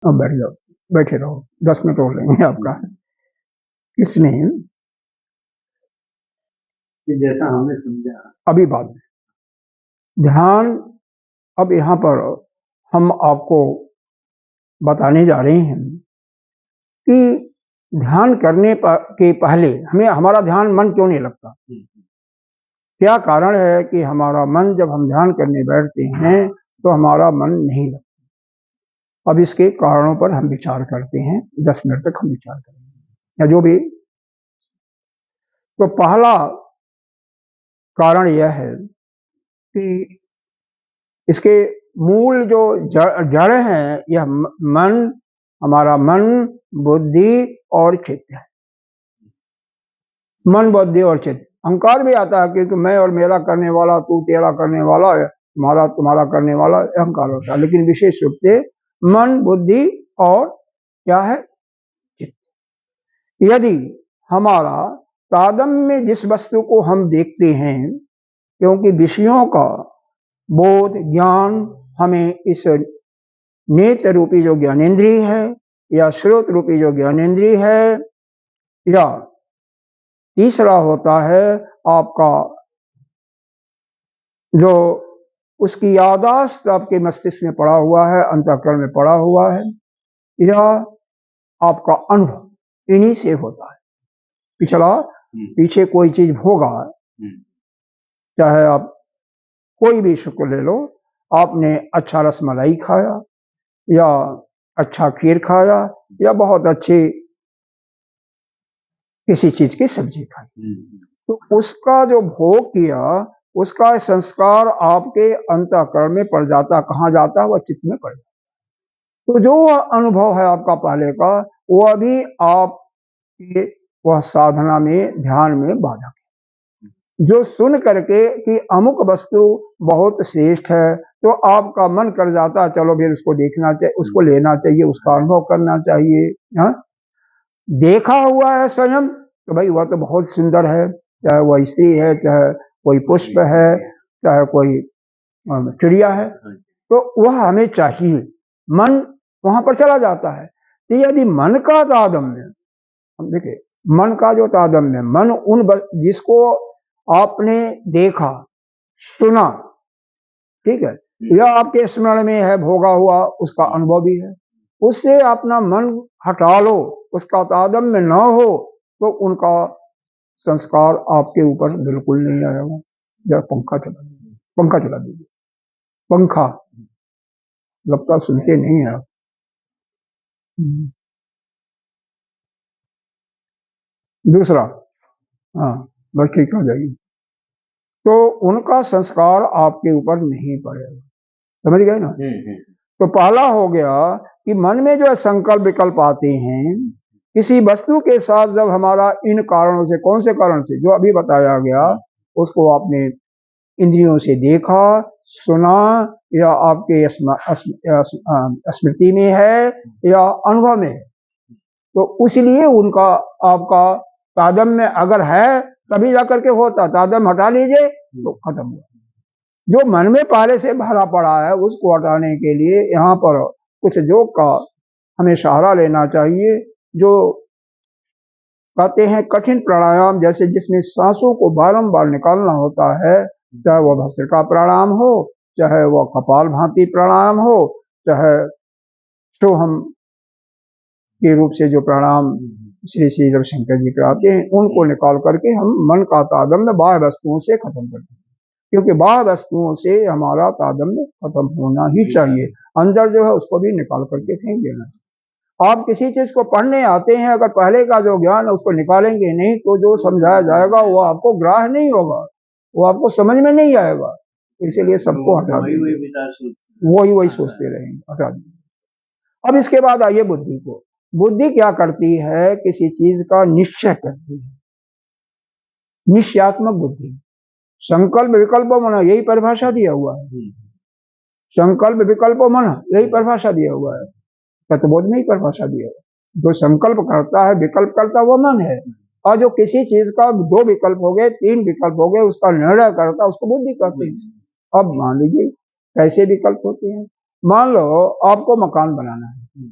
अब बैठ जाओ, बैठे रहो, 10 मिनट और लेंगे आपका। इसमें जैसा हमने समझा अभी बात ध्यान, अब यहाँ पर हम आपको बताने जा रहे हैं कि ध्यान करने के पहले हमें हमारा ध्यान मन क्यों नहीं लगता। क्या कारण है कि हमारा मन, जब हम ध्यान करने बैठते हैं तो हमारा मन नहीं लगता। अब इसके कारणों पर हम विचार करते हैं, 10 मिनट तक हम विचार करेंगे या जो भी। तो पहला कारण यह है कि इसके मूल जो जड़ हैं, यह मन, हमारा मन, बुद्धि और चित्त है। मन, बुद्धि और चित्त। अहंकार भी आता है क्योंकि मैं और मेरा करने वाला, तू तेरा करने वाला, तुम्हारा तुम्हारा करने वाला, अहंकार होता है। लेकिन विशेष रूप से मन, बुद्धि और क्या है, चित्त। यदि हमारा तादात्म्य जिस वस्तु को हम देखते हैं, क्योंकि विषयों का बोध, ज्ञान हमें इस नेत्र रूपी जो ज्ञानेंद्रिय है, या श्रोत रूपी जो ज्ञानेंद्रिय है, या तीसरा होता है आपका जो उसकी याददाश्त आपके मस्तिष्क में पड़ा हुआ है, अंतःकरण में पड़ा हुआ है, या आपका अनुभव, इन्हीं से होता है। पिछला पीछे कोई चीज होगा, चाहे आप कोई भी शुक्र ले लो, आपने अच्छा रसमलाई खाया, या अच्छा खीर खाया, या बहुत अच्छी किसी चीज की सब्जी खाई, तो उसका जो भोग किया, उसका संस्कार आपके अंतःकरण में पड़ जाता। कहाँ जाता है? वह चित्त में पड़ जाता। तो जो अनुभव है आपका पहले का, वह भी आपके वह साधना में, ध्यान में बाधक है। जो सुन करके कि अमुक वस्तु बहुत श्रेष्ठ है, तो आपका मन कर जाता है, चलो फिर उसको देखना चाहिए, उसको लेना चाहिए, उसका अनुभव करना चाहिए। हाँ, देखा हुआ है स्वयं तो भाई वह तो बहुत सुंदर है, चाहे वह स्त्री है, चाहे कोई पुष्प है, चाहे कोई चिड़िया है, तो वह हमें चाहिए। मन वहां पर चला जाता है। तो यदि मन का तादात्म्य, हम देखे मन का जो तादात्म्य, मन उन जिसको आपने देखा, सुना, ठीक है, या आपके स्मरण में है, भोगा हुआ, उसका अनुभव भी है, उससे अपना मन हटा लो, उसका तादात्म्य न हो, तो उनका संस्कार आपके ऊपर बिल्कुल नहीं आएगा। जरा पंखा चला दीजिए, पंखा चला दीजिए, पंखा लगता सुनते नहीं है आप। दूसरा, हाँ बस ठीक हो जाइए। तो उनका संस्कार आपके ऊपर नहीं पड़ेगा, समझ गए ना। तो पहला हो गया कि मन में जो संकल्प विकल्प आते हैं किसी वस्तु के साथ, जब हमारा इन कारणों से, कौन से कारण से, जो अभी बताया गया, उसको आपने इंद्रियों से देखा, सुना, या आपके स्मृति में है, या अनुभव में है, तो इसलिए उनका आपका तादात्म्य अगर है तभी जाकर के होता। तादात्म्य हटा लीजिए तो खत्म हुआ। जो मन में पहले से भरा पड़ा है, उसको हटाने के लिए यहाँ पर कुछ योग का हमें सहारा लेना चाहिए। जो कहते हैं कठिन प्राणायाम, जैसे जिसमें सांसों को बारंबार निकालना होता है, चाहे वह भस्त्रिका प्राणायाम हो, चाहे वह कपाल भाती प्राणायाम हो, चाहे सोहम के रूप से जो प्राणायाम श्री श्री रविशंकर जी कराते हैं, उनको निकाल करके हम मन का तादात्म्य बाह्य वस्तुओं से खत्म करते हैं। क्योंकि बाह्य वस्तुओं से हमारा तादात्म्य खत्म होना ही चाहिए। अंदर जो है उसको भी निकाल करके फेंक देना चाहिए। आप किसी चीज को पढ़ने आते हैं, अगर पहले का जो ज्ञान है उसको निकालेंगे नहीं, तो जो समझाया जाएगा वो आपको ग्राह्य नहीं होगा, वो आपको समझ में नहीं आएगा। इसीलिए सबको हटा दीजिए, वही सोचते रहेंगे, हटा दीजिए। अब इसके बाद आइए बुद्धि को। बुद्धि क्या करती है? किसी चीज का निश्चय करती है, निश्चयात्मक बुद्धि। संकल्प विकल्प मन, यही परिभाषा दिया हुआ है। संकल्प विकल्प मन, यही परिभाषा दिया हुआ है, तत्वबोध में ही परिभाषा दिया है। जो संकल्प करता है, विकल्प करता है, वो मन है। और जो किसी चीज का 2 विकल्प हो गए, 3 विकल्प हो गए, उसका निर्णय करता है, उसको बुद्धि कहते हैं। अब मान लीजिए कैसे विकल्प होते हैं। मान लो आपको मकान बनाना है,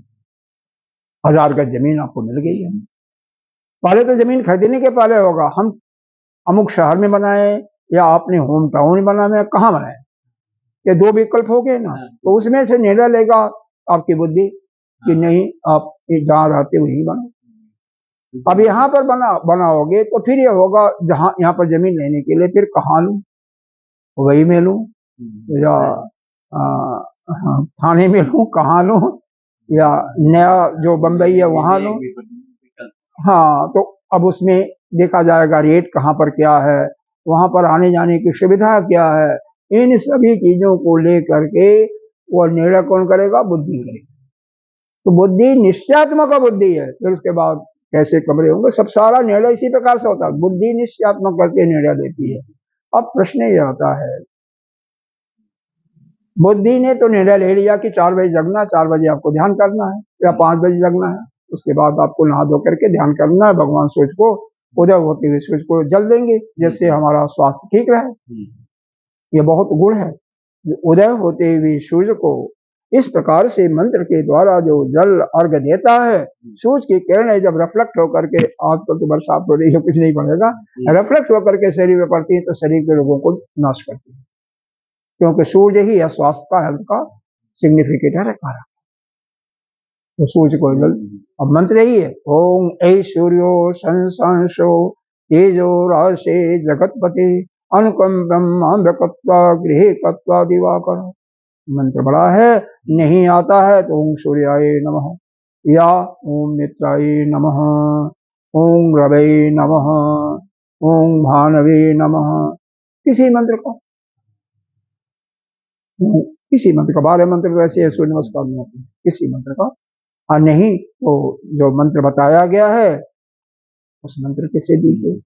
1000 गज जमीन आपको मिल गई है। पहले तो जमीन खरीदने के पहले होगा हम अमुक शहर में बनाए या अपने होम टाउन में बनाए, कहाँ बनाए, ये दो विकल्प हो गए ना। तो उसमें से निर्णय लेगा आपकी बुद्धि कि नहीं आप जहाँ रहते हो यही बनाओ। अब यहाँ पर बनाओगे तो फिर ये होगा जहाँ यहाँ पर जमीन लेने के लिए फिर कहाँ लूँ, वही में लूँ या थाने में लूँ, कहाँ लूँ, या नया जो बम्बई है वहाँ लूँ। हाँ, तो अब उसमें देखा जाएगा रेट कहाँ पर क्या है, वहाँ पर आने जाने की सुविधा क्या है, इन सभी चीजों को लेकर के वो निर्णय कौन करेगा, बुद्धि करेगी। तो बुद्धि निश्चयात्मक बुद्धि है। फिर उसके बाद कैसे कमरे होंगे, सब सारा निर्णय इसी प्रकार से होता है, बुद्धि निश्चयात्मक करके निर्णय लेती है। अब प्रश्न ये आता है, बुद्धि ने तो निर्णय ले लिया कि 4 बजे जगना, 4 बजे आपको ध्यान करना है या 5 बजे जगना है, उसके बाद आपको नहा धो करके ध्यान करना है, भगवान सूर्य को उदय होते हुए सूर्य को जल देंगे जिससे हमारा स्वास्थ्य ठीक रहे। ये बहुत गुण है, उदय होते हुए सूर्य को इस प्रकार से मंत्र के द्वारा जो जल अर्घ देता है, सूर्य की किरणें जब रिफ्लेक्ट होकर के, आजकल तो बरसात हो रही है कुछ नहीं पड़ेगा, रिफ्लेक्ट होकर के शरीर में पड़ती है तो शरीर के रोगों को नाश करती है, क्योंकि सूर्य ही है स्वास्थ्य का, हेल्थ का सिग्निफिकेटर है, कारक। तो सूर्य को जल, अब मंत्र यही है, ओम ऐश्वर्यो संसांशो तेजो राशे जगतपति अनुकम ब्रह्मा गृह तत्वा दिवाकर। मंत्र बड़ा है, नहीं आता है तो ओम सूर्याय नमः या ओम मित्राय नमः, ओम रवे नमः, ओम भानवे नमः, किसी मंत्र का 12 मंत्र तो ऐसे सूर्य नमस्कार में होते हैं, किसी मंत्र का, और नहीं तो जो मंत्र बताया गया है उस मंत्र के से दीजिए।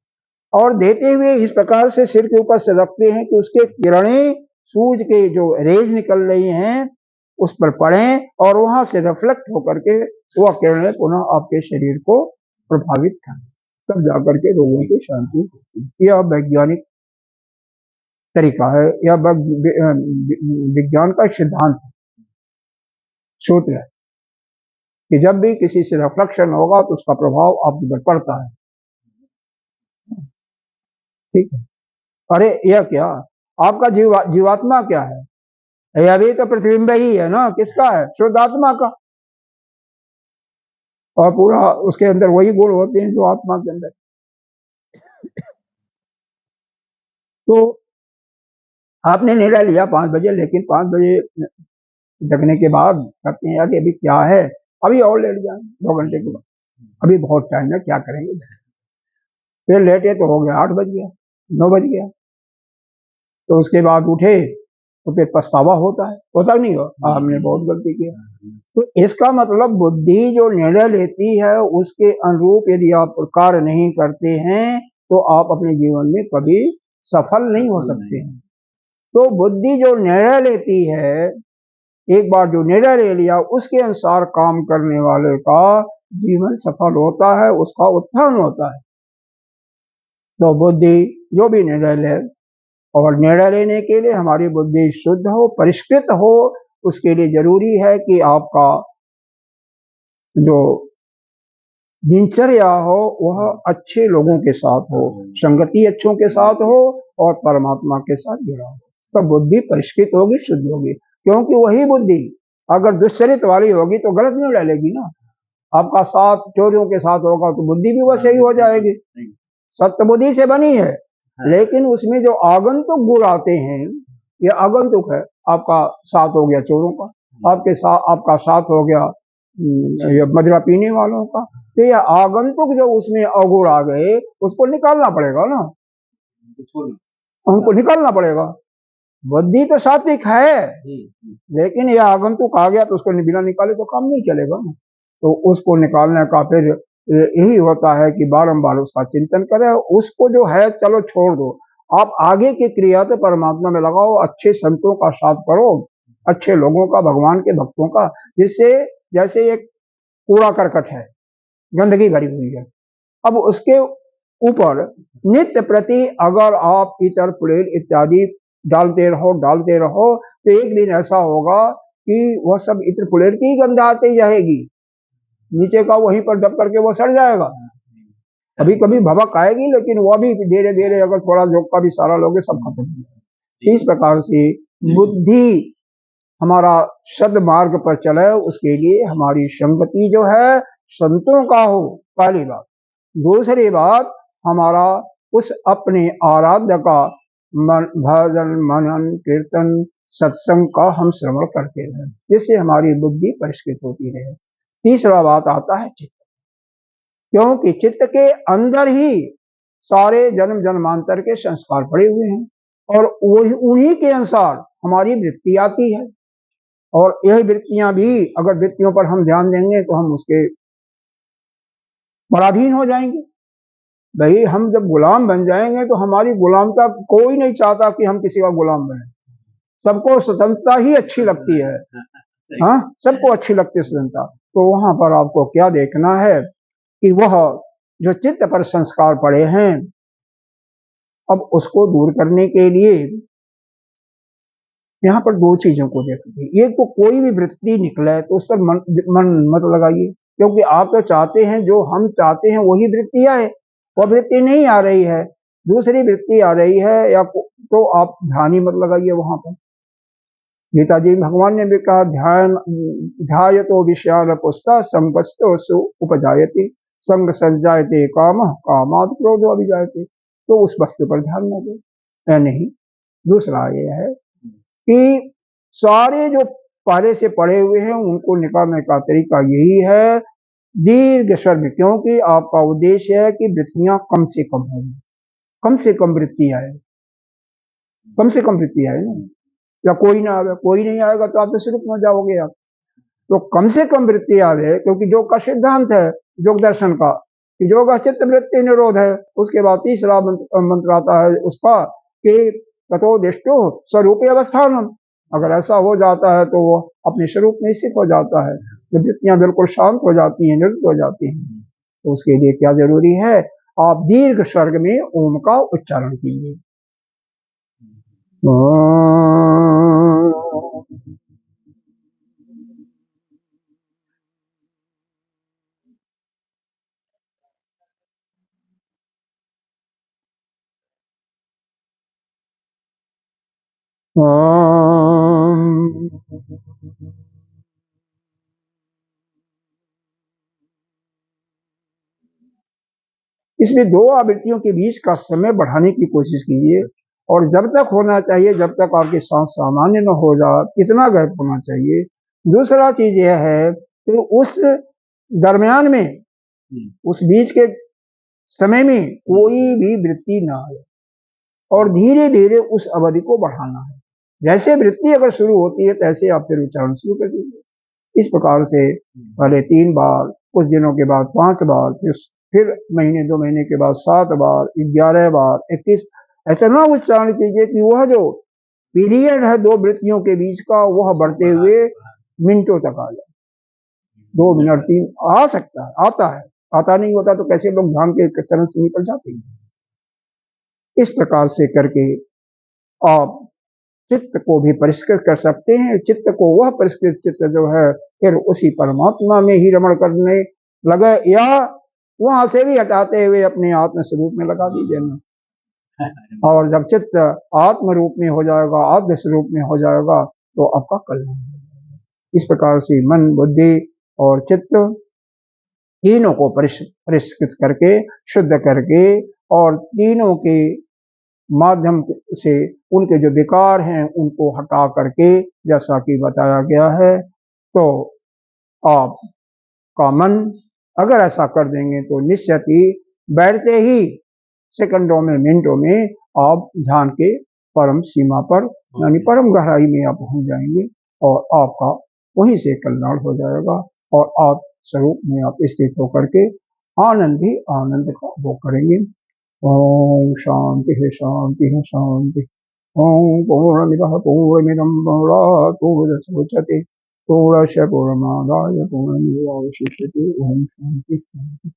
और देते हुए इस प्रकार से सिर के ऊपर से रखते हैं कि उसके किरणें सूरज के जो रेज निकल रही हैं उस पर पड़े और वहां से रिफ्लेक्ट होकर के वह किरणें पुनः आपके शरीर को प्रभावित करें, तब जाकर के रोगों की शांति होती है। यह वैज्ञानिक तरीका है, यह विज्ञान का एक सिद्धांत है, सूत्र है कि जब भी किसी से रिफ्लेक्शन होगा तो उसका प्रभाव आपके ऊपर पड़ता है। ठीक है, अरे यह क्या, आपका जीवात्मा क्या है, यह भी तो प्रतिबिंब ही है ना, किसका है, शुद्ध आत्मा का, और पूरा उसके अंदर वही गुण होते हैं जो आत्मा के अंदर। तो आपने निर्णय लिया 5 बजे, लेकिन 5 बजे जगने के बाद कहते हैं यार अभी क्या है, अभी और लेट जाए 2 घंटे के बाद, अभी बहुत टाइम है, क्या करेंगे, फिर लेटे तो हो गया 8 बज गया, 9 बज गया, तो उसके बाद उठे तो फिर पछतावा होता है, होता नहीं हो, हमने बहुत गलती की। तो इसका मतलब बुद्धि जो निर्णय लेती है उसके अनुरूप यदि आप कार्य नहीं करते हैं तो आप अपने जीवन में कभी सफल नहीं हो सकते हैं। तो बुद्धि जो निर्णय लेती है, एक बार जो निर्णय ले लिया उसके अनुसार काम करने वाले का जीवन सफल होता है, उसका उत्थान होता है। तो बुद्धि जो भी निर्णय ले, और निर्णय लेने के लिए हमारी बुद्धि शुद्ध हो, परिष्कृत हो, उसके लिए जरूरी है कि आपका जो दिनचर्या हो वह अच्छे लोगों के साथ हो, संगति अच्छों के साथ हो और परमात्मा के साथ जुड़ा हो, तो बुद्धि परिष्कृत होगी, शुद्ध होगी। क्योंकि वही बुद्धि अगर दुश्चरित वाली होगी तो गलत निर्णय लेगी ना। आपका साथ चोरियों के साथ होगा तो बुद्धि भी वैसे ही हो जाएगी, सत्य बुद्धि से बनी है, लेकिन उसमें जो आगंतुक गुण आते हैं, ये आगंतुक है। आपका साथ हो गया चोरों का, आपका साथ हो गया ये मदिरा पीने वालों का, तो ये आगंतुक जो उसमें अवगुण आ गए उसको निकालना पड़ेगा ना, उनको निकालना पड़ेगा। बुद्धि तो सात्विक है, लेकिन ये आगंतुक आ गया तो उसको बिना निकाले तो काम नहीं चलेगा ना। तो उसको निकालने का फिर यही होता है कि बारंबार उसका चिंतन करें, उसको जो है चलो छोड़ दो, आप आगे की क्रिया तो परमात्मा में लगाओ, अच्छे संतों का साथ करो, अच्छे लोगों का, भगवान के भक्तों का, जिससे जैसे एक कूड़ा करकट है, गंदगी भरी हुई है, अब उसके ऊपर नित्य प्रति अगर आप इतर पुलेर इत्यादि डालते रहो तो एक दिन ऐसा होगा कि वह सब इत्र पुलेर की गंध आती जाएगी, नीचे का वहीं पर दब करके वो सड़ जाएगा। कभी कभी भभक आएगी, लेकिन वो भी धीरे धीरे अगर थोड़ा झोंका भी सारा लोगे सब खत्म हो जाएगा। इस प्रकार से बुद्धि हमारा सद्मार्ग पर चले, उसके लिए हमारी संगति जो है संतों का हो, पहली बात। दूसरी बात, हमारा उस अपने आराध्य का भजन मनन कीर्तन सत्संग का हम श्रवण करते रहे, जिससे हमारी बुद्धि परिष्कृत होती रहे। तीसरा बात आता है चित्त, क्योंकि चित्त के अंदर ही सारे जन्म जन्मांतर के संस्कार पड़े हुए हैं, और उन्हीं के अनुसार हमारी वृत्ति आती है। और यही वृत्तियां भी, अगर वृत्तियों पर हम ध्यान देंगे तो हम उसके पराधीन हो जाएंगे। भाई हम जब गुलाम बन जाएंगे तो हमारी गुलामता, कोई नहीं चाहता कि हम किसी का गुलाम बने, सबको स्वतंत्रता ही अच्छी लगती है। हाँ, सबको अच्छी लगती है स्वतंत्रता। तो वहां पर आपको क्या देखना है कि वह जो चित्त पर संस्कार पड़े हैं, अब उसको दूर करने के लिए यहाँ पर दो चीजों को देखते हैं। एक तो कोई भी वृत्ति निकले तो उस पर मन मत लगाइए, क्योंकि आप तो चाहते हैं, जो हम चाहते हैं वही वृत्ति आए। वह वृत्ति नहीं आ रही है, दूसरी वृत्ति आ रही है, या तो आप ध्यान ही मत लगाइए वहां पर। गीता जी भगवान ने भी कहा, ध्यायतो विषयान पुस्ता संगस्तो उपजायते संग संजायते काम कामाद क्रोधो अभिजायते। तो उस वस्तु पर ध्यान न दो, या नहीं। दूसरा ये है कि सारे जो पहले से पड़े हुए हैं उनको निकालने का तरीका यही है, दीर्घ स्वर में, क्योंकि आपका उद्देश्य है कि वृत्तियां कम से कम होंगी, कम से कम वृत्ति आए, कम से कम वृत्ति आए ना, या कोई ना आवे। कोई नहीं आएगा तो आप विस्वरूप में जाओगे आप। तो कम से कम वृत्ति आवे, क्योंकि योग का सिद्धांत है, योग दर्शन का, कि योग चित्त वृत्ति निरोध है। उसके बाद तीसरा मंत्र आता है उसका कि ततो दिष्टो स्वरूप अवस्थानम। अगर ऐसा हो जाता है तो वो अपने स्वरूप में स्थित हो जाता है, तो वृत्तियां बिल्कुल शांत हो जाती हैं, निवृत्त हो जाती हैं। तो उसके लिए क्या जरूरी है, आप दीर्घ स्वर्ग में ओम का उच्चारण कीजिए। इसमें दो आवृत्तियों के बीच का समय बढ़ाने की कोशिश कीजिए, और जब तक होना चाहिए, जब तक आपकी सांस सामान्य न हो जाए, इतना गैप होना चाहिए। दूसरा चीज यह है कि उस दरमियान में, उस बीच के समय में कोई भी वृत्ति ना आए, और धीरे धीरे उस अवधि को बढ़ाना है। जैसे वृत्ति अगर शुरू होती है तैसे आप फिर उच्चारण शुरू कर दीजिए। इस प्रकार से पहले 3 बार, कुछ दिनों के बाद 5 बार, फिर महीने 2 महीने के बाद 7 बार, 11 बार, 21, इतना उच्चारण कीजिए कि वह जो पीरियड है दो वृत्तियों के बीच का, वह बढ़ते हुए मिनटों तक आ जाए। 2 मिनट 3 आ सकता है, आता है, आता नहीं होता तो कैसे लोग ध्यान के चरण से निकल जाते हैं। इस प्रकार से करके आप चित्त को भी परिष्कृत कर सकते हैं। चित्त को, वह परिष्कृत चित्त जो है फिर उसी परमात्मा में ही रमण करने लगे, या वहां से भी हटाते हुए अपने आत्म स्वरूप में लगा दीजिए ना। और जब चित्त आत्म रूप में हो जाएगा, आत्म स्वरूप में हो जाएगा, तो आपका कल्याण हो जाएगा। इस प्रकार से मन, बुद्धि और चित्त तीनों को परिष्कृत करके, शुद्ध करके, और तीनों के माध्यम से उनके जो विकार हैं उनको हटा करके, जैसा कि बताया गया है, तो आपका मन अगर ऐसा कर देंगे तो निश्चित ही बैठते ही सेकंडों में, मिनटों में आप ध्यान के परम सीमा पर, यानी परम गहराई में आप पहुंच जाएंगे, और आपका वहीं से कल्याण हो जाएगा, और आप स्वरूप में आप स्थित होकर के आनंद ही आनंद का भोग करेंगे। ओम शांति शांति शांति। ओम पूर्णमिदः पूर्णमिदं पूर्णात् पूर्णमुदच्यते पूर्णस्य पूर्णमादाय पूर्णमेवावशिष्यते। ओम शांति शांति।